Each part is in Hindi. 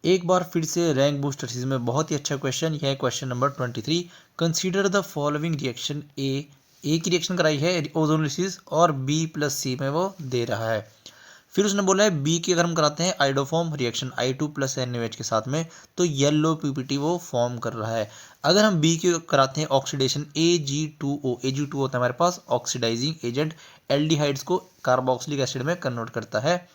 एक बार फिर से रैंक बूस्टर सीरीज में बहुत ही अच्छा क्वेश्चन, यह है question number 23। Consider the following reaction. A की रिएक्शन कराई है ओजोनोलिसिस और बी प्लस सी में वो दे रहा है। फिर उसने बोला है बी की अगर हम कराते हैं iodoform reaction I2 plus NaOH के साथ में, तो येलो पीपीटी वो फॉर्म कर रहा है। अगर हम बी की कराते हैं ऑक्सीडेशन Ag2O होता है हमारे पास ऑक्सीडाइजिंग एजेंट, एल्डिहाइड्स को कार्बोक्सिलिक एसिड में कन्वर्ट करता है।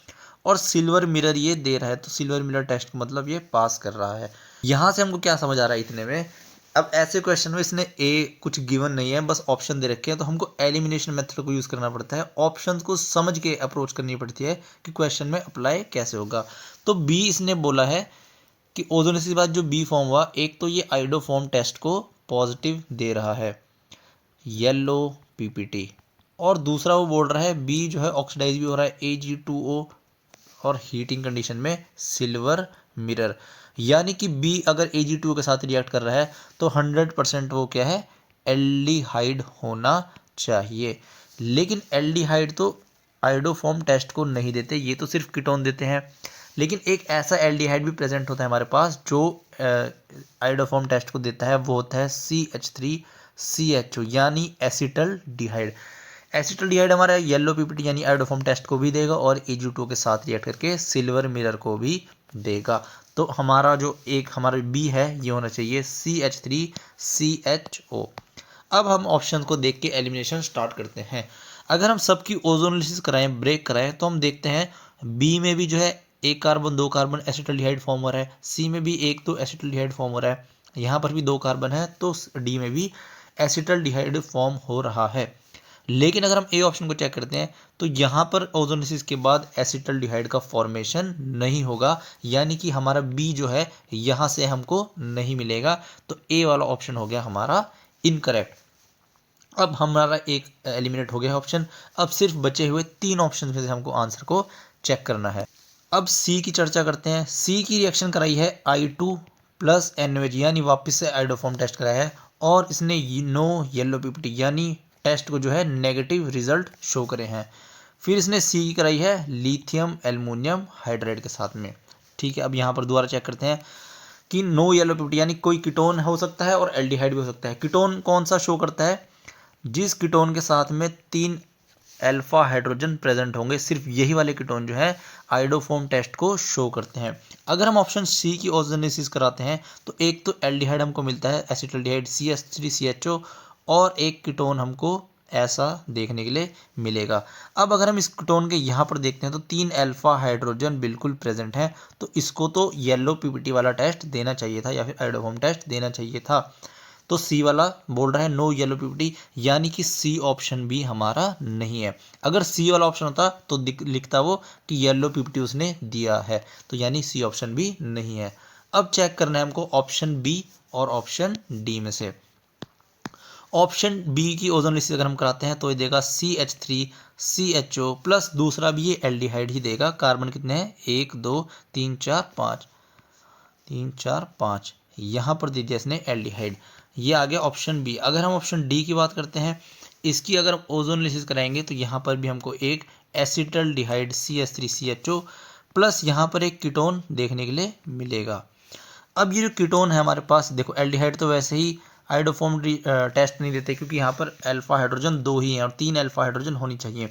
और सिल्वर मिरर ये दे रहा है, तो सिल्वर मिरर टेस्ट का मतलब ये पास कर रहा है। यहाँ से हमको क्या समझ आ रहा है इतने में। अब ऐसे क्वेश्चन में इसने ए कुछ गिवन नहीं है, बस ऑप्शन दे रखे हैं, तो हमको एलिमिनेशन मेथड को यूज़ करना पड़ता है। ऑप्शंस को समझ के अप्रोच करनी पड़ती है कि क्वेश्चन में अप्लाई कैसे होगा। तो बी इसने बोला है कि ओजोनोलिसिस के बाद जो बी फॉर्म हुआ, एक तो ये आइडोफॉर्म टेस्ट को पॉजिटिव दे रहा है, येलो पीपीटी, और दूसरा वो बोल रहा है बी जो है ऑक्सीडाइज भी हो रहा है Ag2O और हीटिंग कंडीशन में सिल्वर मिरर। यानी कि बी अगर Ag2O के साथ रिएक्ट कर रहा है तो 100% वो क्या है, एल्डिहाइड होना चाहिए। लेकिन एल्डिहाइड तो आइडोफॉर्म टेस्ट को नहीं देते, ये तो सिर्फ कीटोन देते हैं। लेकिन एक ऐसा एल्डिहाइड भी प्रेजेंट होता है हमारे पास जो आइडोफॉर्म टेस्ट को देता है, वो होता है CH3CHO यानी एसिटल डिहाइड। एसिटल डिहाइड हमारा येलो पीपीटी यानी आइडोफॉर्म टेस्ट को भी देगा और Ag2O के साथ रिएक्ट करके सिल्वर मिरर को भी देगा। तो हमारा जो एक हमारा बी है ये होना चाहिए CH3CHO। अब हम ऑप्शन को देख के एलिमिनेशन स्टार्ट करते हैं। अगर हम सबकी ओजोनोलिसिस कराएं, ब्रेक कराएं, तो हम देखते हैं बी में भी जो है एक कार्बन दो कार्बन एसिटल्डिहाइड फॉर्म हो रहा है, सी में भी एक तो एसिटल्डिहाइड फॉर्म हो रहा है, यहाँ पर भी दो कार्बन है, तो डी में भी एसिटल्डिहाइड फॉर्म हो रहा है। लेकिन अगर हम ए ऑप्शन को चेक करते हैं तो यहाँ पर ओजोनोलिसिस के बाद एसिटल्डिहाइड का फॉर्मेशन नहीं होगा, यानी कि हमारा बी जो है यहाँ से हमको नहीं मिलेगा। तो ए वाला ऑप्शन हो गया हमारा इनकरेक्ट। अब हमारा एक एलिमिनेट हो गया ऑप्शन। अब सिर्फ बचे हुए तीन ऑप्शन में से हमको आंसर को चेक करना है। अब सी की चर्चा करते हैं। सी की रिएक्शन कराई है I2 प्लस NaOH यानी वापस से आइडोफॉर्म टेस्ट कराया है, और इसने नो येलो पीपीटी यानी टेस्ट को जो है नेगेटिव रिजल्ट शो करे हैं। फिर इसने सी की कराई है लिथियम एल्युमिनियम हाइड्राइड के साथ में। ठीक है, अब यहाँ पर दोबारा चेक करते हैं कि नो येलो पीपीटी यानी कोई कीटोन हो सकता है और एल्डिहाइड भी हो सकता है। कीटोन कौन सा शो करता है, जिस कीटोन के साथ में 3 अल्फा हाइड्रोजन प्रेजेंट होंगे, सिर्फ यही वाले कीटोन जो है आइडोफॉर्म टेस्ट को शो करते हैं। अगर हम ऑप्शन सी की ओजोनोलिसिस कराते हैं तो एक तो एल्डिहाइड हमको मिलता है एसिटल्डिहाइड CH3CHO, और एक कीटोन हमको ऐसा देखने के लिए मिलेगा। अब अगर हम इस कीटोन के यहाँ पर देखते हैं तो 3 अल्फा हाइड्रोजन बिल्कुल प्रेजेंट हैं, तो इसको तो येलो पीपीटी वाला टेस्ट देना चाहिए था या फिर आइडोफॉर्म टेस्ट देना चाहिए था। तो सी वाला बोल रहा है नो येलो पीपीटी, यानी कि सी ऑप्शन भी हमारा नहीं है। अगर सी वाला ऑप्शन होता तो लिखता वो कि येलो पीपीटी उसने दिया है, तो यानी सी ऑप्शन भी नहीं है। अब चेक करना है हमको ऑप्शन बी और ऑप्शन डी में से। ऑप्शन बी की ओजोनोलिसिस अगर हम कराते हैं तो ये देगा CH3CHO प्लस दूसरा भी ये एल्डिहाइड ही देगा। कार्बन कितने हैं, 1 2 3 4 5, 3 4 5, यहाँ पर दे दिया इसने एल्डिहाइड। ये आ गया ऑप्शन बी। अगर हम ऑप्शन डी की बात करते हैं, इसकी अगर ओजोनोलिसिस कराएंगे तो यहाँ पर भी हमको एक एसिटल्डिहाइड CH3CHO प्लस यहाँ पर एक कीटोन देखने के लिए मिलेगा। अब ये जो कीटोन है हमारे पास, देखो एल्डिहाइड तो वैसे ही आइडोफॉर्म टेस्ट नहीं देते क्योंकि यहाँ पर अल्फा हाइड्रोजन 2 ही हैं और 3 अल्फा हाइड्रोजन होनी चाहिए।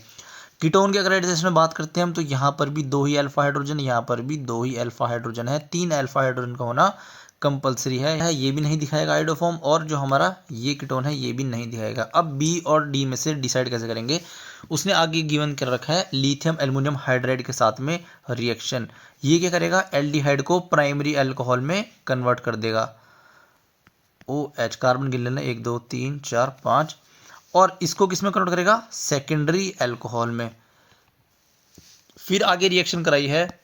कीटोन की अगर एडिशन में बात करते हैं हम तो यहाँ पर भी 2 ही अल्फा हाइड्रोजन, यहाँ पर भी 2 ही अल्फा हाइड्रोजन है। 3 अल्फा हाइड्रोजन का होना कंपलसरी है। ये भी नहीं दिखाएगा आइडोफॉर्म, और जो हमारा ये कीटोन है ये भी नहीं दिखाएगा। अब बी और डी में से डिसाइड कैसे करेंगे, उसने आगे गिवन कर रखा है लिथियम एल्युमिनियम हाइड्राइड के साथ में रिएक्शन। ये क्या करेगा, एल्डिहाइड को प्राइमरी अल्कोहल में कन्वर्ट कर देगा। OH कार्बन गिन लेना 1 2 3 4 5, और इसको किस में कन्वर्ट करेगा, सेकेंडरी अल्कोहल में। फिर आगे रिएक्शन कराई है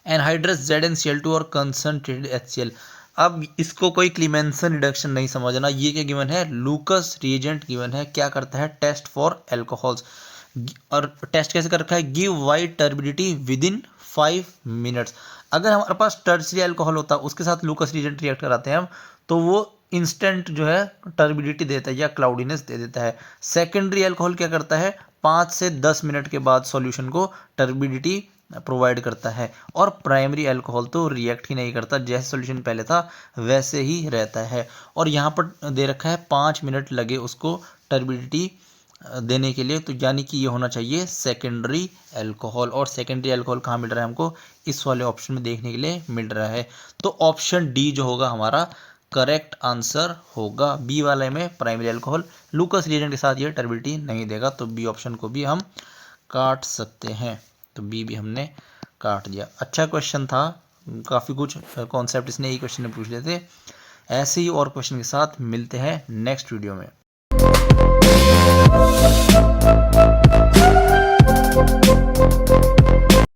एनहाइड्रस ZnCl2 और कंसंट्रेटेड HCl। अब इसको कोई क्लीमेंसन रिडक्शन नहीं समझना, ये क्या गिवन है, लूकस रिएजेंट गिवन है। क्या करता है, टेस्ट फॉर अल्कोहल्स, और टेस्ट कैसे कर रखा है, give wide turbidity with in 5 minutes. अगर हमारे पास टर्सरी अल्कोहल होता उसके साथ लूकस रिएजेंट रिएक्ट कराते हैं हम, तो वो इंस्टेंट जो है टर्बिडिटी देता है या क्लाउडीनेस दे देता है। सेकेंडरी अल्कोहल क्या करता है, 5 से 10 मिनट के बाद सॉल्यूशन को टर्बिडिटी प्रोवाइड करता है। और प्राइमरी अल्कोहल तो रिएक्ट ही नहीं करता, जैसे सॉल्यूशन पहले था वैसे ही रहता है। और यहाँ पर दे रखा है 5 मिनट लगे उसको टर्बिडिटी देने के लिए, तो यानी कि ये होना चाहिए सेकेंडरी अल्कोहल। और सेकेंडरी अल्कोहल कहाँ मिल रहा है हमको, इस वाले ऑप्शन में देखने के लिए मिल रहा है। तो ऑप्शन डी जो होगा हमारा करेक्ट आंसर होगा। बी वाले में प्राइमरी अल्कोहल लूकस रिएजेंट के साथ ये टर्बिडिटी नहीं देगा, तो बी ऑप्शन को भी हम काट सकते हैं। तो बी भी हमने काट दिया। अच्छा क्वेश्चन था, काफ़ी कुछ कॉन्सेप्ट इसने एक क्वेश्चन में पूछ लिए थे। ऐसे ही और क्वेश्चन के साथ मिलते हैं नेक्स्ट वीडियो में।